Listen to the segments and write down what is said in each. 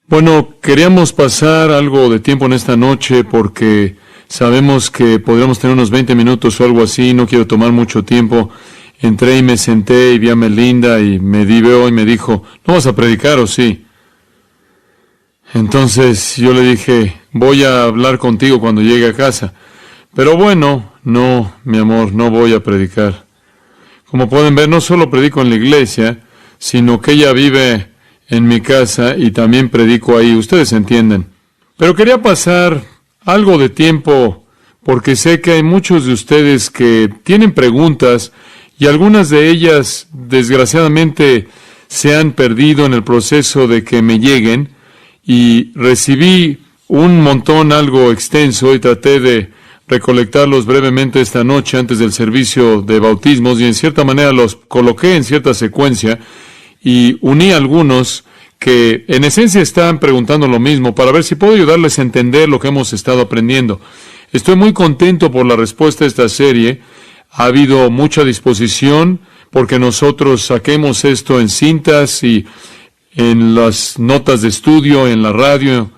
Bueno, queríamos pasar algo de tiempo en esta noche porque sabemos que podríamos tener unos 20 minutos o algo así. No quiero tomar mucho tiempo. Entré y me senté y vi a Melinda y me veo y me dijo, ¿no vas a predicar o sí? Entonces yo le dije, voy a hablar contigo cuando llegue a casa. Pero bueno, no, mi amor, no voy a predicar. Como pueden ver, no solo predico en la iglesia, sino que ella vive en mi casa y también predico ahí. Ustedes entienden. Pero quería pasar algo de tiempo porque sé que hay muchos de ustedes que tienen preguntas y algunas de ellas, desgraciadamente, se han perdido en el proceso de que me lleguen y recibí un montón algo extenso y traté de recolectarlos brevemente esta noche antes del servicio de bautismos y en cierta manera los coloqué en cierta secuencia y uní algunos que en esencia están preguntando lo mismo para ver si puedo ayudarles a entender lo que hemos estado aprendiendo. Estoy muy contento por la respuesta a esta serie. Ha habido mucha disposición porque nosotros saquemos esto en cintas y en las notas de estudio, en la radio,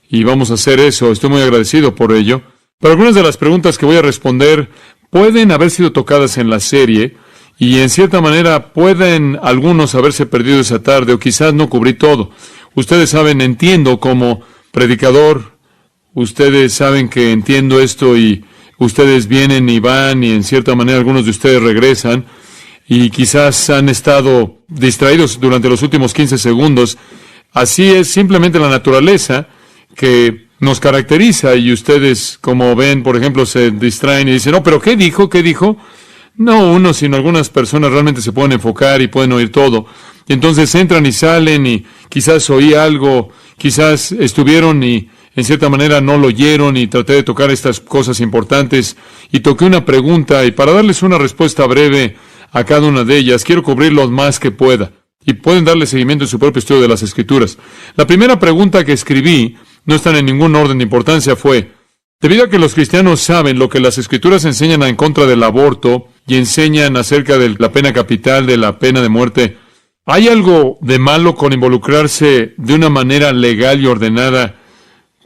y vamos a hacer eso. Estoy muy agradecido por ello. Pero algunas de las preguntas que voy a responder pueden haber sido tocadas en la serie y en cierta manera pueden algunos haberse perdido esa tarde o quizás no cubrí todo. Ustedes saben, entiendo como predicador, ustedes saben que entiendo esto y ustedes vienen y van y en cierta manera algunos de ustedes regresan y quizás han estado distraídos durante los últimos 15 segundos. Así es simplemente la naturaleza que nos caracteriza y ustedes, como ven, por ejemplo, se distraen y dicen, no, pero ¿qué dijo? ¿Qué dijo? No uno, sino algunas personas realmente se pueden enfocar y pueden oír todo. Y entonces entran y salen y quizás oí algo, quizás estuvieron y en cierta manera no lo oyeron y traté de tocar estas cosas importantes y toqué una pregunta y para darles una respuesta breve a cada una de ellas, quiero cubrir lo más que pueda. Y pueden darle seguimiento en su propio estudio de las Escrituras. La primera pregunta que escribí, no están en ningún orden de importancia, fue, debido a que los cristianos saben lo que las Escrituras enseñan en contra del aborto y enseñan acerca de la pena capital, de la pena de muerte, ¿hay algo de malo con involucrarse de una manera legal y ordenada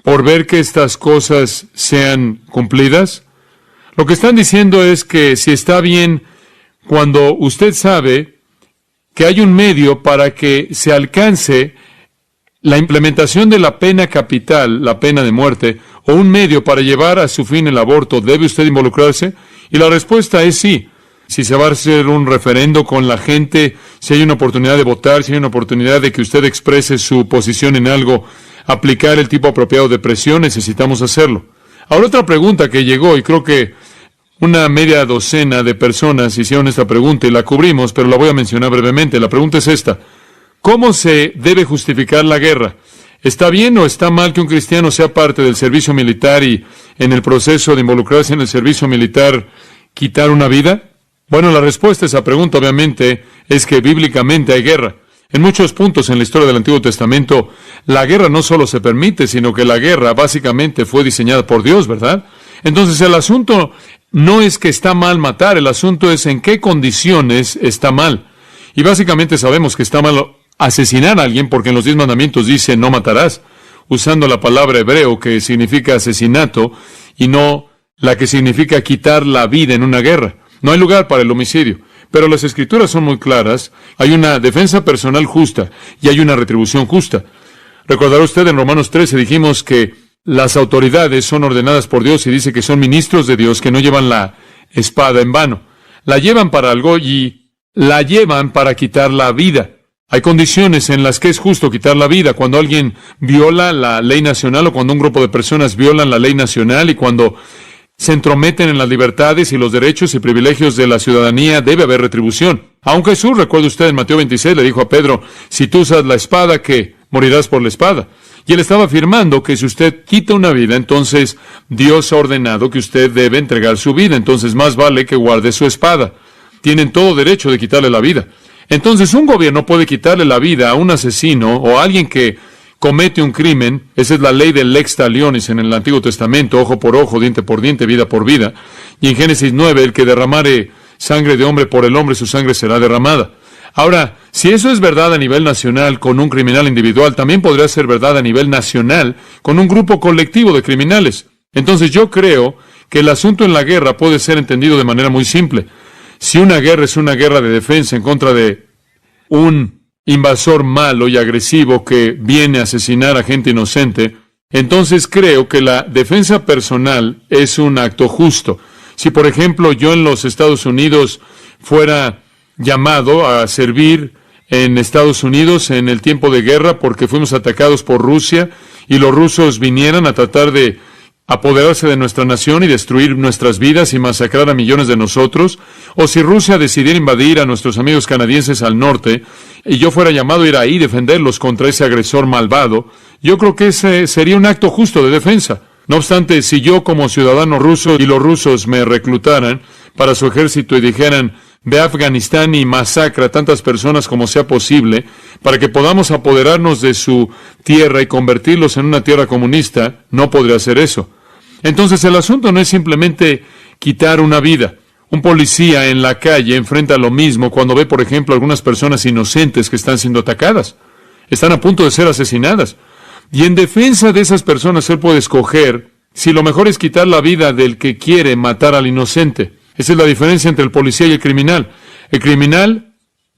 por ver que estas cosas sean cumplidas? Lo que están diciendo es que si está bien cuando usted sabe que hay un medio para que se alcance la implementación de la pena capital, la pena de muerte, o un medio para llevar a su fin el aborto, ¿debe usted involucrarse? Y la respuesta es sí. Si se va a hacer un referendo con la gente, si hay una oportunidad de votar, si hay una oportunidad de que usted exprese su posición en algo, aplicar el tipo apropiado de presión, necesitamos hacerlo. Ahora otra pregunta que llegó, y creo que una media docena de personas hicieron esta pregunta y la cubrimos, pero la voy a mencionar brevemente. La pregunta es esta. ¿Cómo se debe justificar la guerra? ¿Está bien o está mal que un cristiano sea parte del servicio militar y en el proceso de involucrarse en el servicio militar quitar una vida? Bueno, la respuesta a esa pregunta obviamente es que bíblicamente hay guerra. En muchos puntos en la historia del Antiguo Testamento, la guerra no solo se permite, sino que la guerra básicamente fue diseñada por Dios, ¿verdad? Entonces el asunto no es que está mal matar, el asunto es en qué condiciones está mal. Y básicamente sabemos que está mal asesinar a alguien porque en los 10 mandamientos dice no matarás, usando la palabra hebreo que significa asesinato y no la que significa quitar la vida en una guerra. No hay lugar para el homicidio. Pero las Escrituras son muy claras. Hay una defensa personal justa y hay una retribución justa. Recordará usted en Romanos 13 dijimos que las autoridades son ordenadas por Dios y dice que son ministros de Dios que no llevan la espada en vano. La llevan para algo y la llevan para quitar la vida. Hay condiciones en las que es justo quitar la vida. Cuando alguien viola la ley nacional o cuando un grupo de personas violan la ley nacional y cuando se entrometen en las libertades y los derechos y privilegios de la ciudadanía, debe haber retribución. Aun Jesús, recuerde usted en Mateo 26, le dijo a Pedro, si tú usas la espada, ¿qué? Morirás por la espada. Y él estaba afirmando que si usted quita una vida, entonces Dios ha ordenado que usted debe entregar su vida. Entonces más vale que guarde su espada. Tienen todo derecho de quitarle la vida. Entonces un gobierno puede quitarle la vida a un asesino o a alguien que comete un crimen. Esa es la ley del lex talionis en el Antiguo Testamento, ojo por ojo, diente por diente, vida por vida. Y en Génesis 9, el que derramare sangre de hombre por el hombre, su sangre será derramada. Ahora, si eso es verdad a nivel nacional con un criminal individual, también podría ser verdad a nivel nacional con un grupo colectivo de criminales. Entonces yo creo que el asunto en la guerra puede ser entendido de manera muy simple. Si una guerra es una guerra de defensa en contra de un invasor malo y agresivo que viene a asesinar a gente inocente, entonces creo que la defensa personal es un acto justo. Si, por ejemplo, yo en los Estados Unidos fuera llamado a servir en Estados Unidos en el tiempo de guerra porque fuimos atacados por Rusia y los rusos vinieran a tratar de apoderarse de nuestra nación y destruir nuestras vidas y masacrar a millones de nosotros, o si Rusia decidiera invadir a nuestros amigos canadienses al norte y yo fuera llamado a ir ahí y defenderlos contra ese agresor malvado, yo creo que ese sería un acto justo de defensa. No obstante, si yo como ciudadano ruso y los rusos me reclutaran para su ejército y dijeran, ve a Afganistán y masacra a tantas personas como sea posible para que podamos apoderarnos de su tierra y convertirlos en una tierra comunista, no podría hacer eso. Entonces el asunto no es simplemente quitar una vida. Un policía en la calle enfrenta lo mismo cuando ve, por ejemplo, algunas personas inocentes que están siendo atacadas. Están a punto de ser asesinadas. Y en defensa de esas personas él puede escoger si lo mejor es quitar la vida del que quiere matar al inocente. Esa es la diferencia entre el policía y el criminal. El criminal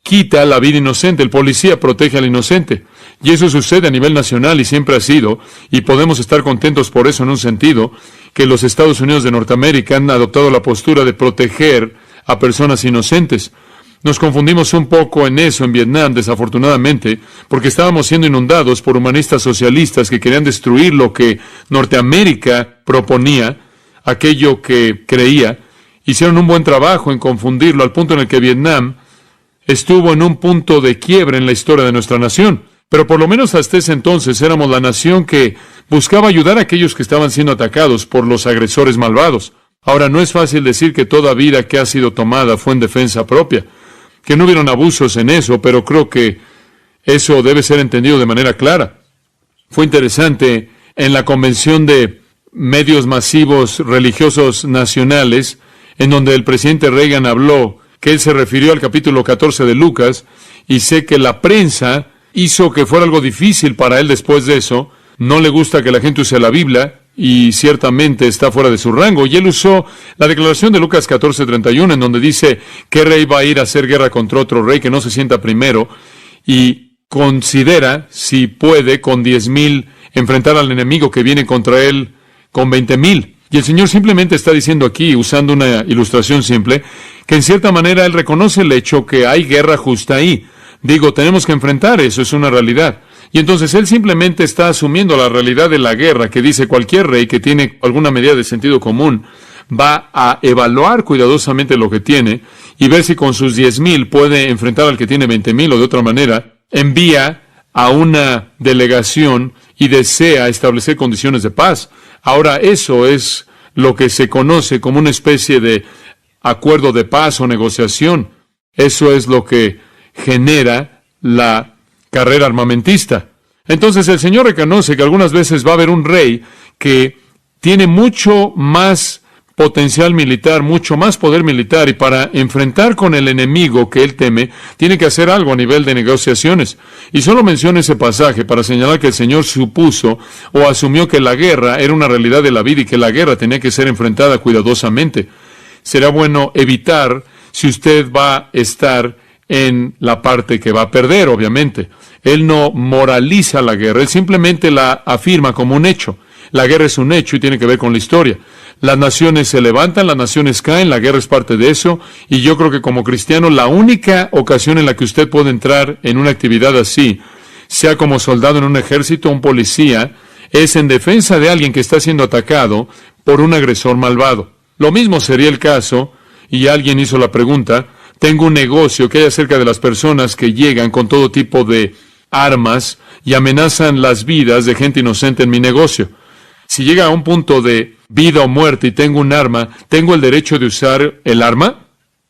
quita la vida inocente, el policía protege al inocente. Y eso sucede a nivel nacional y siempre ha sido, y podemos estar contentos por eso en un sentido, que los Estados Unidos de Norteamérica han adoptado la postura de proteger a personas inocentes. Nos confundimos un poco en eso en Vietnam, desafortunadamente, porque estábamos siendo inundados por humanistas socialistas que querían destruir lo que Norteamérica proponía, aquello que creía. Hicieron un buen trabajo en confundirlo al punto en el que Vietnam estuvo en un punto de quiebre en la historia de nuestra nación. Pero por lo menos hasta ese entonces éramos la nación que buscaba ayudar a aquellos que estaban siendo atacados por los agresores malvados. Ahora, no es fácil decir que toda vida que ha sido tomada fue en defensa propia, que no hubieron abusos en eso, pero creo que eso debe ser entendido de manera clara. Fue interesante en la convención de medios masivos religiosos nacionales, en donde el presidente Reagan habló, que él se refirió al capítulo 14 de Lucas, y sé que la prensa hizo que fuera algo difícil para él después de eso. No le gusta que la gente use la Biblia, y ciertamente está fuera de su rango. Y él usó la declaración de Lucas 14:31, en donde dice, ¿qué rey va a ir a hacer guerra contra otro rey que no se sienta primero? Y considera, si puede, con 10,000, enfrentar al enemigo que viene contra él con 20,000. Y el Señor simplemente está diciendo aquí, usando una ilustración simple, que en cierta manera Él reconoce el hecho que hay guerra justa ahí. Digo, tenemos que enfrentar eso, es una realidad. Y entonces Él simplemente está asumiendo la realidad de la guerra, que dice cualquier rey que tiene alguna medida de sentido común va a evaluar cuidadosamente lo que tiene y ver si con sus 10,000 puede enfrentar al que tiene 20,000 o de otra manera, envía a una delegación y desea establecer condiciones de paz. Ahora, eso es lo que se conoce como una especie de acuerdo de paz o negociación. Eso es lo que genera la carrera armamentista. Entonces, el Señor reconoce que algunas veces va a haber un rey que tiene mucho más potencial militar, mucho más poder militar, y para enfrentar con el enemigo que él teme, tiene que hacer algo a nivel de negociaciones. Y solo menciono ese pasaje para señalar que el Señor supuso o asumió que la guerra era una realidad de la vida y que la guerra tenía que ser enfrentada cuidadosamente. Será bueno evitar si usted va a estar en la parte que va a perder, obviamente. Él no moraliza la guerra, él simplemente la afirma como un hecho. La guerra es un hecho y tiene que ver con la historia. Las naciones se levantan, las naciones caen, la guerra es parte de eso, y yo creo que como cristiano la única ocasión en la que usted puede entrar en una actividad así, sea como soldado en un ejército o un policía, es en defensa de alguien que está siendo atacado por un agresor malvado. Lo mismo sería el caso, y alguien hizo la pregunta, tengo un negocio que hay acerca de las personas que llegan con todo tipo de armas y amenazan las vidas de gente inocente en mi negocio. Si llega a un punto de vida o muerte y tengo un arma, ¿tengo el derecho de usar el arma?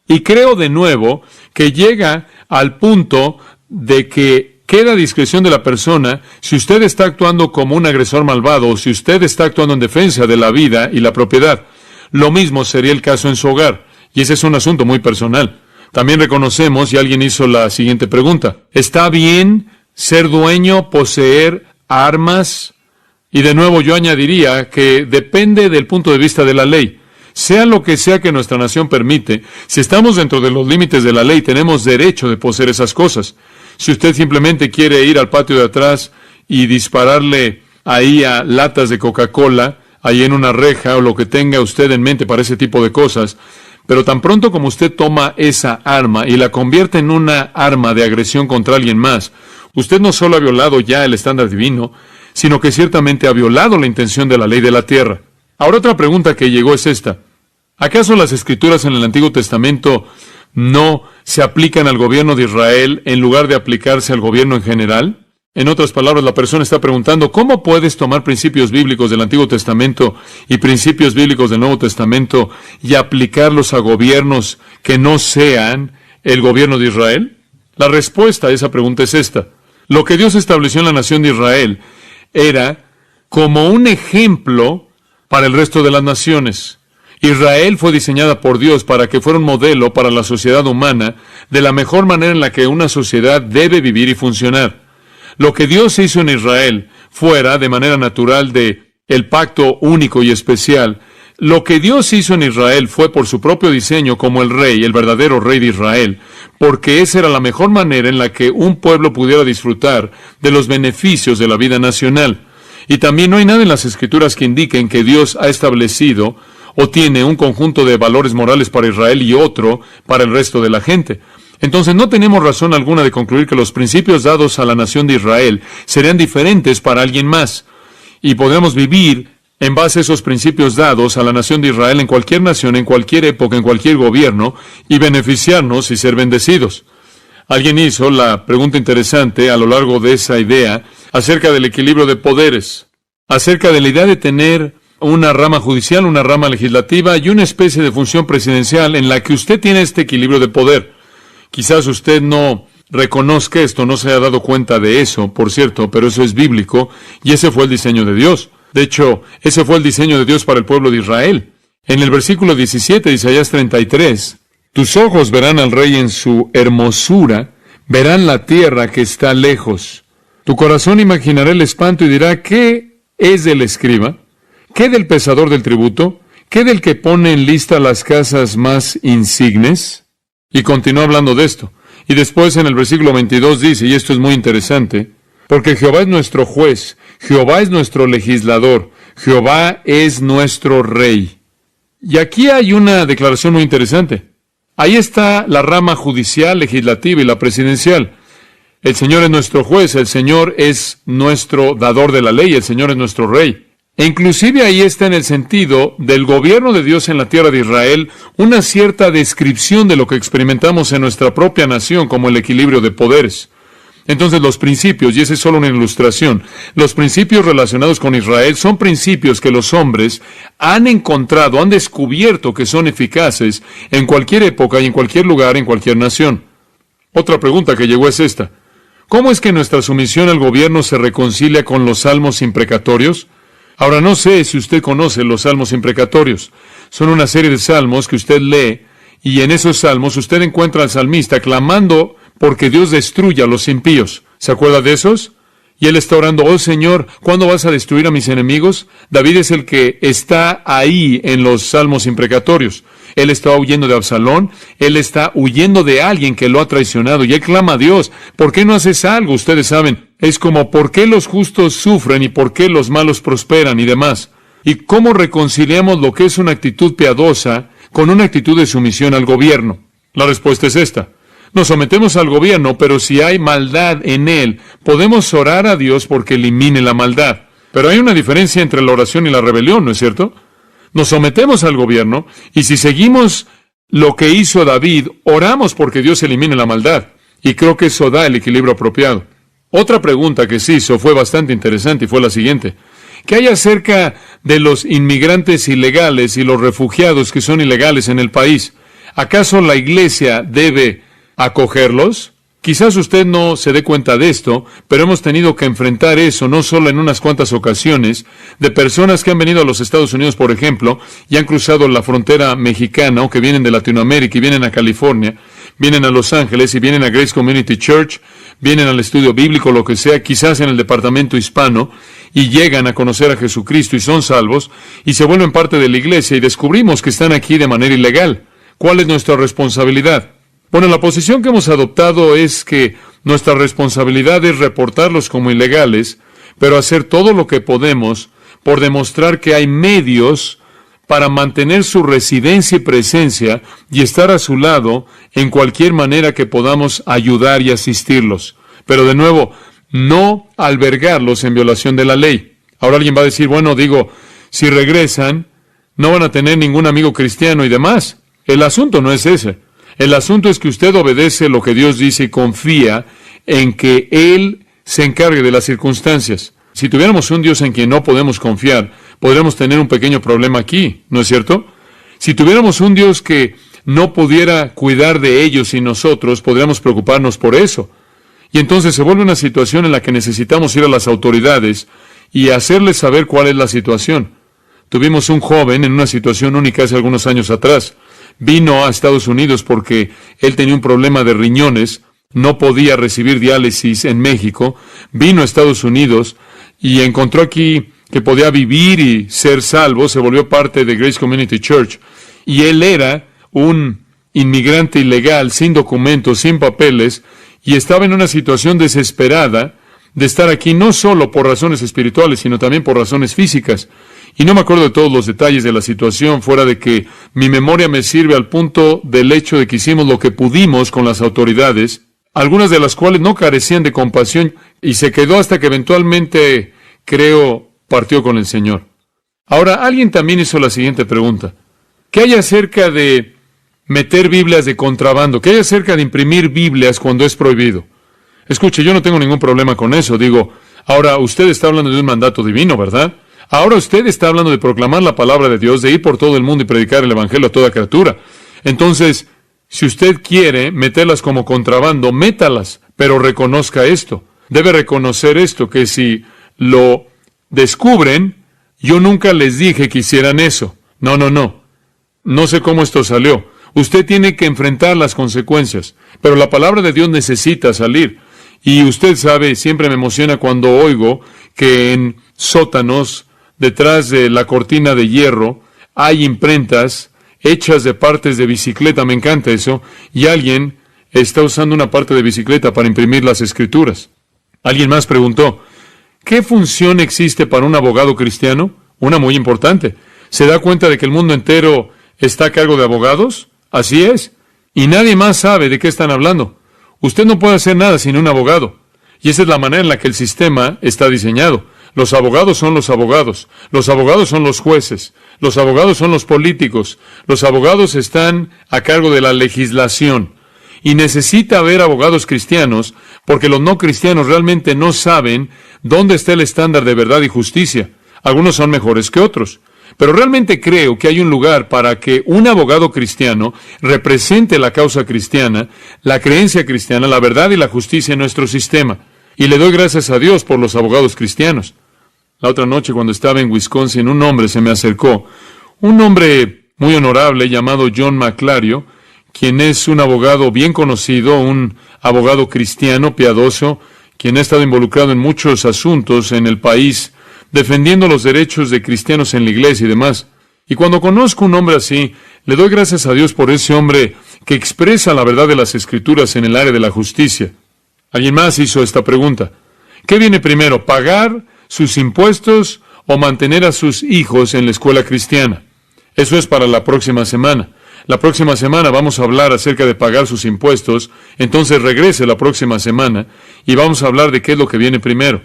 Y creo de nuevo que llega al punto de que queda a discreción de la persona si usted está actuando como un agresor malvado o si usted está actuando en defensa de la vida y la propiedad. Lo mismo sería el caso en su hogar, y ese es un asunto muy personal. También reconocemos, y alguien hizo la siguiente pregunta: ¿está bien ser dueño, poseer armas? Y de nuevo yo añadiría que depende del punto de vista de la ley. Sea lo que sea que nuestra nación permite, si estamos dentro de los límites de la ley, tenemos derecho de poseer esas cosas. Si usted simplemente quiere ir al patio de atrás y dispararle ahí a latas de Coca-Cola, ahí en una reja, o lo que tenga usted en mente para ese tipo de cosas, pero tan pronto como usted toma esa arma y la convierte en una arma de agresión contra alguien más, usted no solo ha violado ya el estándar divino, sino que ciertamente ha violado la intención de la ley de la tierra. Ahora, otra pregunta que llegó es esta: ¿acaso las Escrituras en el Antiguo Testamento no se aplican al gobierno de Israel en lugar de aplicarse al gobierno en general? En otras palabras, la persona está preguntando: ¿cómo puedes tomar principios bíblicos del Antiguo Testamento y principios bíblicos del Nuevo Testamento y aplicarlos a gobiernos que no sean el gobierno de Israel? La respuesta a esa pregunta es esta: lo que Dios estableció en la nación de Israel era como un ejemplo para el resto de las naciones. Israel fue diseñada por Dios para que fuera un modelo para la sociedad humana de la mejor manera en la que una sociedad debe vivir y funcionar. Lo que Dios hizo en Israel, fuera de manera natural de el pacto único y especial, lo que Dios hizo en Israel fue por su propio diseño como el rey, el verdadero rey de Israel, porque esa era la mejor manera en la que un pueblo pudiera disfrutar de los beneficios de la vida nacional. Y también no hay nada en las Escrituras que indiquen que Dios ha establecido o tiene un conjunto de valores morales para Israel y otro para el resto de la gente. Entonces no tenemos razón alguna de concluir que los principios dados a la nación de Israel serían diferentes para alguien más. Y podemos vivir en base a esos principios dados a la nación de Israel en cualquier nación, en cualquier época, en cualquier gobierno, y beneficiarnos y ser bendecidos. Alguien hizo la pregunta interesante a lo largo de esa idea acerca del equilibrio de poderes, acerca de la idea de tener una rama judicial, una rama legislativa y una especie de función presidencial en la que usted tiene este equilibrio de poder. Quizás usted no reconozca esto, no se haya dado cuenta de eso, por cierto, pero eso es bíblico y ese fue el diseño de Dios. De hecho, ese fue el diseño de Dios para el pueblo de Israel. En el versículo 17 de Isaías 33, tus ojos verán al rey en su hermosura, verán la tierra que está lejos. Tu corazón imaginará el espanto y dirá: ¿qué es del escriba? ¿Qué del pesador del tributo? ¿Qué del que pone en lista las casas más insignes? Y continúa hablando de esto. Y después en el versículo 22 dice, y esto es muy interesante: porque Jehová es nuestro juez, Jehová es nuestro legislador, Jehová es nuestro rey. Y aquí hay una declaración muy interesante. Ahí está la rama judicial, legislativa y la presidencial. El Señor es nuestro juez, el Señor es nuestro dador de la ley, el Señor es nuestro rey. E inclusive ahí está, en el sentido del gobierno de Dios en la tierra de Israel, una cierta descripción de lo que experimentamos en nuestra propia nación como el equilibrio de poderes. Entonces los principios, y esa es solo una ilustración, los principios relacionados con Israel son principios que los hombres han encontrado, han descubierto que son eficaces en cualquier época y en cualquier lugar, en cualquier nación. Otra pregunta que llegó es esta: ¿cómo es que nuestra sumisión al gobierno se reconcilia con los salmos imprecatorios? Ahora, no sé si usted conoce los salmos imprecatorios. Son una serie de salmos que usted lee, y en esos salmos usted encuentra al salmista clamando porque Dios destruya a los impíos. ¿Se acuerda de esos? Y él está orando: oh Señor, ¿cuándo vas a destruir a mis enemigos? David es el que está ahí en los salmos imprecatorios. Él está huyendo de Absalón, él está huyendo de alguien que lo ha traicionado, y él clama a Dios: ¿por qué no haces algo? Ustedes saben, es como ¿por qué los justos sufren y por qué los malos prosperan y demás? ¿Y cómo reconciliamos lo que es una actitud piadosa con una actitud de sumisión al gobierno? La respuesta es esta: nos sometemos al gobierno, pero si hay maldad en él, podemos orar a Dios porque elimine la maldad. Pero hay una diferencia entre la oración y la rebelión, ¿no es cierto? Nos sometemos al gobierno, y si seguimos lo que hizo David, oramos porque Dios elimine la maldad. Y creo que eso da el equilibrio apropiado. Otra pregunta que se hizo fue bastante interesante y fue la siguiente: ¿qué hay acerca de los inmigrantes ilegales y los refugiados que son ilegales en el país? ¿Acaso la iglesia debe acogerlos? Quizás usted no se dé cuenta de esto, pero hemos tenido que enfrentar eso no solo en unas cuantas ocasiones, de personas que han venido a los Estados Unidos, por ejemplo, y han cruzado la frontera mexicana, o que vienen de Latinoamérica y vienen a California, vienen a Los Ángeles y vienen a Grace Community Church, vienen al estudio bíblico, lo que sea, quizás en el departamento hispano, y llegan a conocer a Jesucristo y son salvos, y se vuelven parte de la iglesia, y descubrimos que están aquí de manera ilegal. ¿Cuál es nuestra responsabilidad? Bueno, la posición que hemos adoptado es que nuestra responsabilidad es reportarlos como ilegales, pero hacer todo lo que podemos por demostrar que hay medios para mantener su residencia y presencia y estar a su lado en cualquier manera que podamos ayudar y asistirlos. Pero de nuevo, no albergarlos en violación de la ley. Ahora alguien va a decir, bueno, si regresan, no van a tener ningún amigo cristiano y demás. El asunto no es ese. El asunto es que usted obedece lo que Dios dice y confía en que Él se encargue de las circunstancias. Si tuviéramos un Dios en quien no podemos confiar, podríamos tener un pequeño problema aquí, ¿no es cierto? Si tuviéramos un Dios que no pudiera cuidar de ellos y nosotros, podríamos preocuparnos por eso. Y entonces se vuelve una situación en la que necesitamos ir a las autoridades y hacerles saber cuál es la situación. Tuvimos un joven en una situación única hace algunos años atrás. Vino a Estados Unidos porque él tenía un problema de riñones, no podía recibir diálisis en México, vino a Estados Unidos y encontró aquí que podía vivir y ser salvo, se volvió parte de Grace Community Church, y él era un inmigrante ilegal, sin documentos, sin papeles, y estaba en una situación desesperada de estar aquí no solo por razones espirituales, sino también por razones físicas. Y no me acuerdo de todos los detalles de la situación, fuera de que mi memoria me sirve al punto del hecho de que hicimos lo que pudimos con las autoridades, algunas de las cuales no carecían de compasión, y se quedó hasta que eventualmente, creo, partió con el Señor. Ahora, alguien también hizo la siguiente pregunta. ¿Qué hay acerca de meter Biblias de contrabando? ¿Qué hay acerca de imprimir Biblias cuando es prohibido? Escuche, yo no tengo ningún problema con eso. Ahora usted está hablando de un mandato divino, ¿verdad? Ahora usted está hablando de proclamar la palabra de Dios, de ir por todo el mundo y predicar el evangelio a toda criatura. Entonces, si usted quiere meterlas como contrabando, métalas, pero reconozca esto. Debe reconocer esto, que si lo descubren, yo nunca les dije que hicieran eso. No. No sé cómo esto salió. Usted tiene que enfrentar las consecuencias, pero la palabra de Dios necesita salir. Y usted sabe, siempre me emociona cuando oigo que en sótanos, detrás de la cortina de hierro, hay imprentas hechas de partes de bicicleta. Me encanta eso. Y alguien está usando una parte de bicicleta para imprimir las escrituras. Alguien más preguntó, ¿qué función existe para un abogado cristiano? Una muy importante. ¿Se da cuenta de que el mundo entero está a cargo de abogados? Así es. Y nadie más sabe de qué están hablando. Usted no puede hacer nada sin un abogado. Y esa es la manera en la que el sistema está diseñado. Los abogados son los abogados. Los abogados son los jueces. Los abogados son los políticos. Los abogados están a cargo de la legislación. Y necesita haber abogados cristianos, porque los no cristianos realmente no saben dónde está el estándar de verdad y justicia. Algunos son mejores que otros. Pero realmente creo que hay un lugar para que un abogado cristiano represente la causa cristiana, la creencia cristiana, la verdad y la justicia en nuestro sistema. Y le doy gracias a Dios por los abogados cristianos. La otra noche, cuando estaba en Wisconsin, un hombre se me acercó. Un hombre muy honorable llamado John McClario, quien es un abogado bien conocido, un abogado cristiano, piadoso, quien ha estado involucrado en muchos asuntos en el país, defendiendo los derechos de cristianos en la iglesia y demás. Y cuando conozco un hombre así, le doy gracias a Dios por ese hombre que expresa la verdad de las Escrituras en el área de la justicia. Alguien más hizo esta pregunta. ¿Qué viene primero, pagar sus impuestos o mantener a sus hijos en la escuela cristiana? Eso es para la próxima semana. La próxima semana vamos a hablar acerca de pagar sus impuestos, entonces regrese la próxima semana y vamos a hablar de qué es lo que viene primero.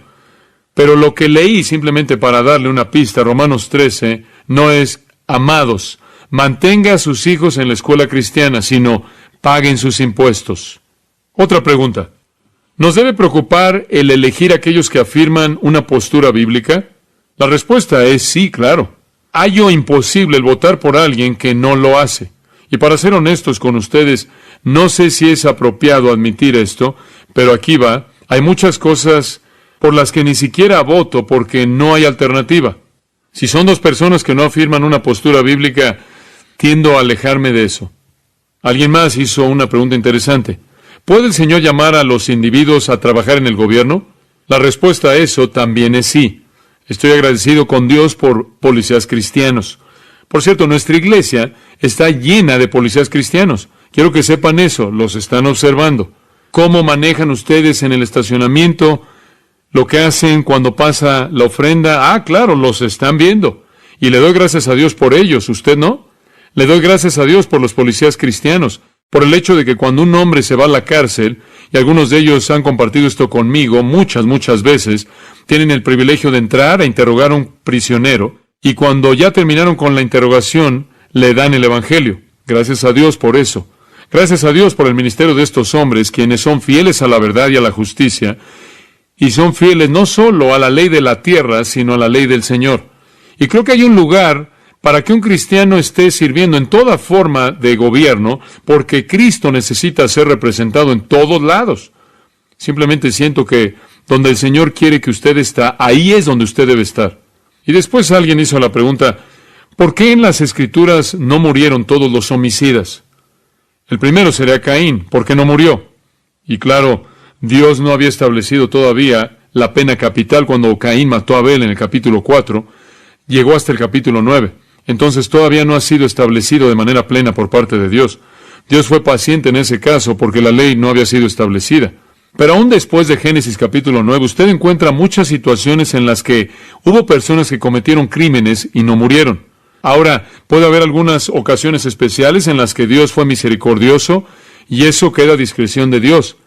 Pero lo que leí, simplemente para darle una pista, Romanos 13, no es, amados, mantenga a sus hijos en la escuela cristiana, sino paguen sus impuestos. Otra pregunta. ¿Nos debe preocupar el elegir aquellos que afirman una postura bíblica? La respuesta es sí, claro. Hallo imposible el votar por alguien que no lo hace. Y para ser honestos con ustedes, no sé si es apropiado admitir esto, pero aquí va. Hay muchas cosas por las que ni siquiera voto porque no hay alternativa. Si son dos personas que no afirman una postura bíblica, tiendo a alejarme de eso. Alguien más hizo una pregunta interesante. ¿Puede el Señor llamar a los individuos a trabajar en el gobierno? La respuesta a eso también es sí. Estoy agradecido con Dios por policías cristianos. Por cierto, nuestra iglesia está llena de policías cristianos. Quiero que sepan eso, los están observando. ¿Cómo manejan ustedes en el estacionamiento? Lo que hacen cuando pasa la ofrenda. Ah, claro, los están viendo. Y le doy gracias a Dios por ellos, ¿usted no? Le doy gracias a Dios por los policías cristianos, por el hecho de que cuando un hombre se va a la cárcel, y algunos de ellos han compartido esto conmigo muchas veces, tienen el privilegio de entrar a interrogar a un prisionero, y cuando ya terminaron con la interrogación, le dan el Evangelio. Gracias a Dios por eso. Gracias a Dios por el ministerio de estos hombres, quienes son fieles a la verdad y a la justicia, y son fieles no solo a la ley de la tierra, sino a la ley del Señor. Y creo que hay un lugar para que un cristiano esté sirviendo en toda forma de gobierno, porque Cristo necesita ser representado en todos lados. Simplemente siento que donde el Señor quiere que usted está, ahí es donde usted debe estar. Y después alguien hizo la pregunta, ¿por qué en las Escrituras no murieron todos los homicidas? El primero sería Caín, ¿por qué no murió? Y claro, Dios no había establecido todavía la pena capital cuando Caín mató a Abel en el capítulo 4, llegó hasta el capítulo 9. Entonces todavía no ha sido establecido de manera plena por parte de Dios. Dios fue paciente en ese caso porque la ley no había sido establecida. Pero aún después de Génesis capítulo 9, usted encuentra muchas situaciones en las que hubo personas que cometieron crímenes y no murieron. Ahora, puede haber algunas ocasiones especiales en las que Dios fue misericordioso y eso queda a discreción de Dios.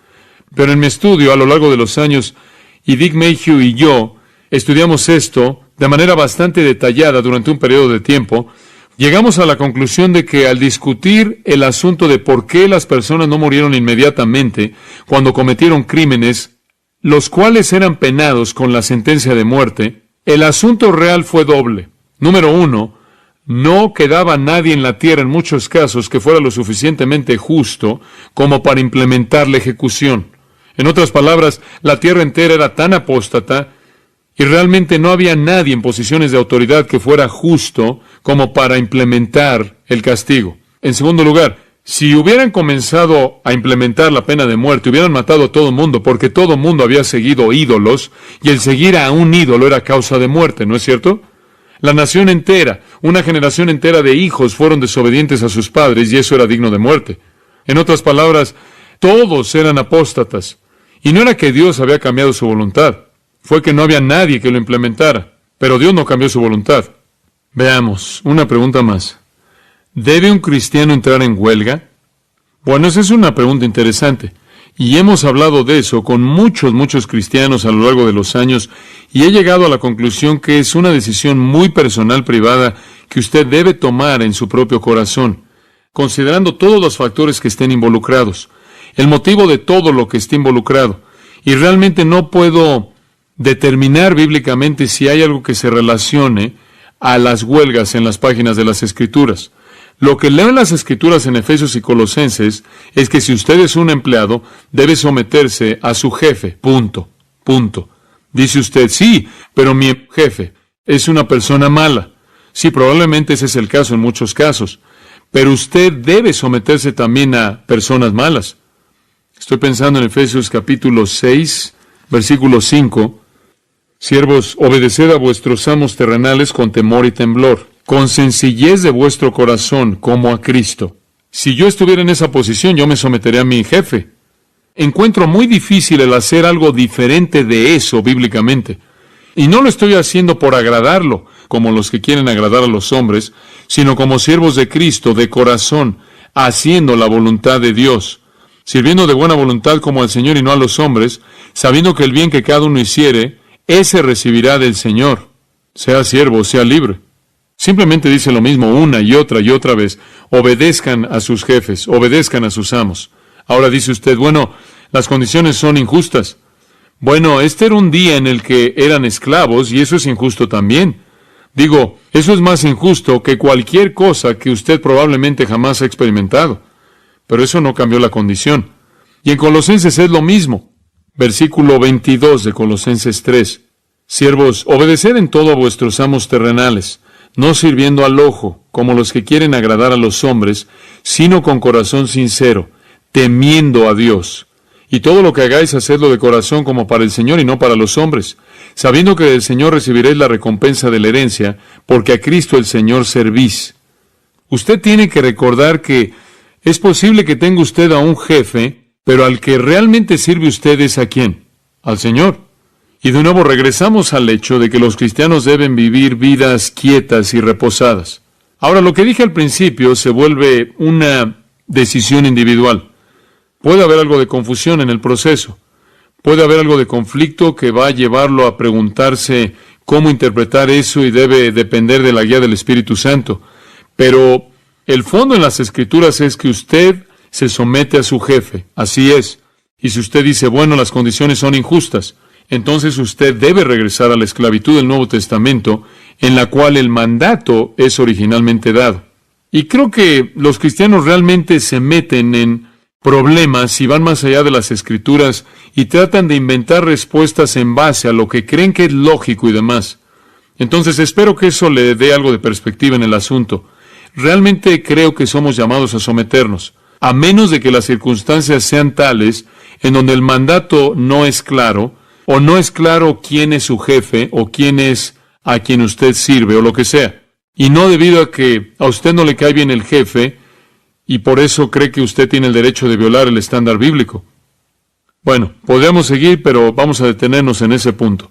Pero en mi estudio a lo largo de los años, y Dick Mayhew y yo estudiamos esto de manera bastante detallada durante un periodo de tiempo, llegamos a la conclusión de que al discutir el asunto de por qué las personas no murieron inmediatamente cuando cometieron crímenes, los cuales eran penados con la sentencia de muerte, el asunto real fue doble. Número uno, no quedaba nadie en la tierra en muchos casos que fuera lo suficientemente justo como para implementar la ejecución. En otras palabras, la tierra entera era tan apóstata y realmente no había nadie en posiciones de autoridad que fuera justo como para implementar el castigo. En segundo lugar, si hubieran comenzado a implementar la pena de muerte, hubieran matado a todo el mundo, porque todo el mundo había seguido ídolos, y el seguir a un ídolo era causa de muerte, ¿no es cierto? La nación entera, una generación entera de hijos fueron desobedientes a sus padres, y eso era digno de muerte. En otras palabras, todos eran apóstatas, y no era que Dios había cambiado su voluntad. Fue que no había nadie que lo implementara, pero Dios no cambió su voluntad. Veamos, una pregunta más. ¿Debe un cristiano entrar en huelga? Bueno, esa es una pregunta interesante, y hemos hablado de eso con muchos cristianos a lo largo de los años, y he llegado a la conclusión que es una decisión muy personal, privada, que usted debe tomar en su propio corazón, considerando todos los factores que estén involucrados, el motivo de todo lo que esté involucrado, y realmente no puedo determinar bíblicamente si hay algo que se relacione a las huelgas en las páginas de las Escrituras. Lo que leo en las Escrituras en Efesios y Colosenses es que si usted es un empleado, debe someterse a su jefe, punto. Dice usted, sí, pero mi jefe es una persona mala. Sí, probablemente ese es el caso en muchos casos, pero usted debe someterse también a personas malas. Estoy pensando en Efesios capítulo 6, versículo 5, Siervos, obedeced a vuestros amos terrenales con temor y temblor, con sencillez de vuestro corazón, como a Cristo. Si yo estuviera en esa posición, yo me sometería a mi jefe. Encuentro muy difícil el hacer algo diferente de eso bíblicamente. Y no lo estoy haciendo por agradarlo, como los que quieren agradar a los hombres, sino como siervos de Cristo, de corazón, haciendo la voluntad de Dios, sirviendo de buena voluntad como al Señor y no a los hombres, sabiendo que el bien que cada uno hiciere, ese recibirá del Señor, sea siervo, sea libre. Simplemente dice lo mismo una y otra vez. Obedezcan a sus jefes, obedezcan a sus amos. Ahora dice usted, bueno, las condiciones son injustas. Bueno, este era un día en el que eran esclavos y eso es injusto también. Digo, eso es más injusto que cualquier cosa que usted probablemente jamás ha experimentado. Pero eso no cambió la condición. Y en Colosenses es lo mismo. Versículo 22 de Colosenses 3. Siervos, obedeced en todo a vuestros amos terrenales, no sirviendo al ojo, como los que quieren agradar a los hombres, sino con corazón sincero, temiendo a Dios. Y todo lo que hagáis, hacedlo de corazón como para el Señor y no para los hombres, sabiendo que del Señor recibiréis la recompensa de la herencia, porque a Cristo el Señor servís. Usted tiene que recordar que es posible que tenga usted a un jefe, pero al que realmente sirve usted es ¿a quién? Al Señor. Y de nuevo regresamos al hecho de que los cristianos deben vivir vidas quietas y reposadas. Ahora, lo que dije al principio se vuelve una decisión individual. Puede haber algo de confusión en el proceso. Puede haber algo de conflicto que va a llevarlo a preguntarse cómo interpretar eso y debe depender de la guía del Espíritu Santo. Pero el fondo en las Escrituras es que usted se somete a su jefe. Así es. Y si usted dice, bueno, las condiciones son injustas, entonces usted debe regresar a la esclavitud del Nuevo Testamento, en la cual el mandato es originalmente dado. Y creo que los cristianos realmente se meten en problemas y van más allá de las Escrituras y tratan de inventar respuestas en base a lo que creen que es lógico y demás. Entonces espero que eso le dé algo de perspectiva en el asunto. Realmente creo que somos llamados a someternos, a menos de que las circunstancias sean tales en donde el mandato no es claro, o no es claro quién es su jefe, o quién es a quien usted sirve, o lo que sea. Y no debido a que a usted no le cae bien el jefe, y por eso cree que usted tiene el derecho de violar el estándar bíblico. Bueno, podríamos seguir, pero vamos a detenernos en ese punto.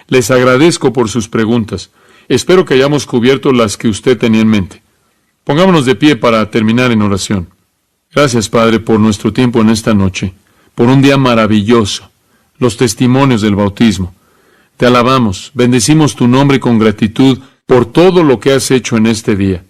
Les agradezco por sus preguntas. Espero que hayamos cubierto las que usted tenía en mente. Pongámonos de pie para terminar en oración. Gracias, Padre, por nuestro tiempo en esta noche, por un día maravilloso, los testimonios del bautismo. Te alabamos, bendecimos tu nombre con gratitud por todo lo que has hecho en este día.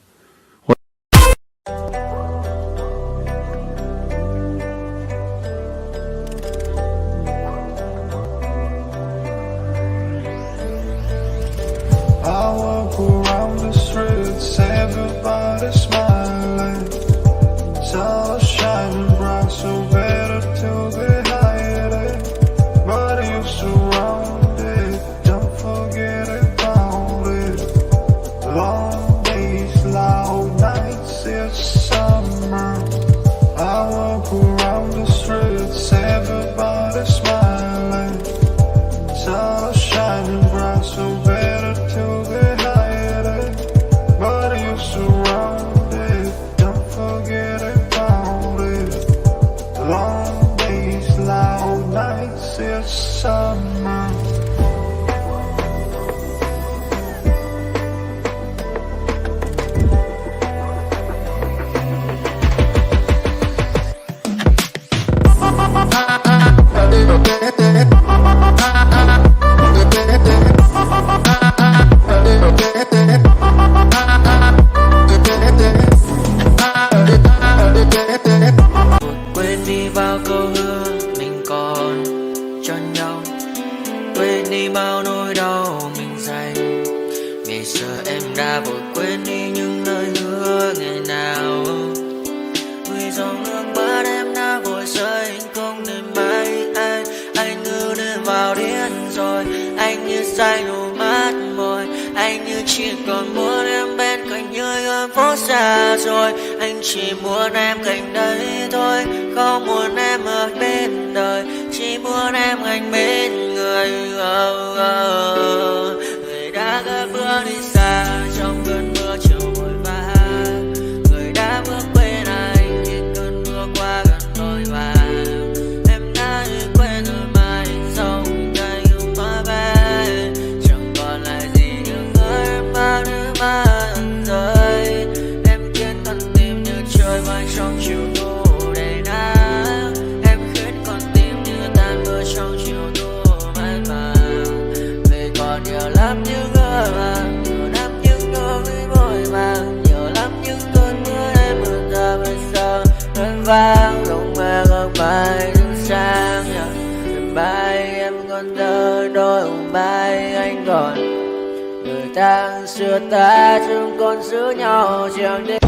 Anh chỉ muốn em cạnh đấy thôi, không muốn em ở bên đời, chỉ muốn em anh bên người. Người đã gỡ bước đi xa trong cơn mưa chiều vội vã, người đã bước bên anh khi cơn mưa qua gần đôi vai. Em đã quên rồi mà anh sống cây hoa bé, chẳng còn lại gì những người em bao nước mắt rơi. Trời bay trong chiều thu đầy nắng, em khiến con tim như tan mưa trong chiều thu mát màng. Vì còn nhiều lắm những ngỡ vàng, nhiều lắm những nỗi vội vàng, nhiều lắm những cơn mưa em mượn ra bây giờ vẫn vang. Lòng mẹ góc bài đứng sang đêm bay em còn thơ đôi bay anh còn người ta xưa ta chúng còn giữ nhau chẳng đêm.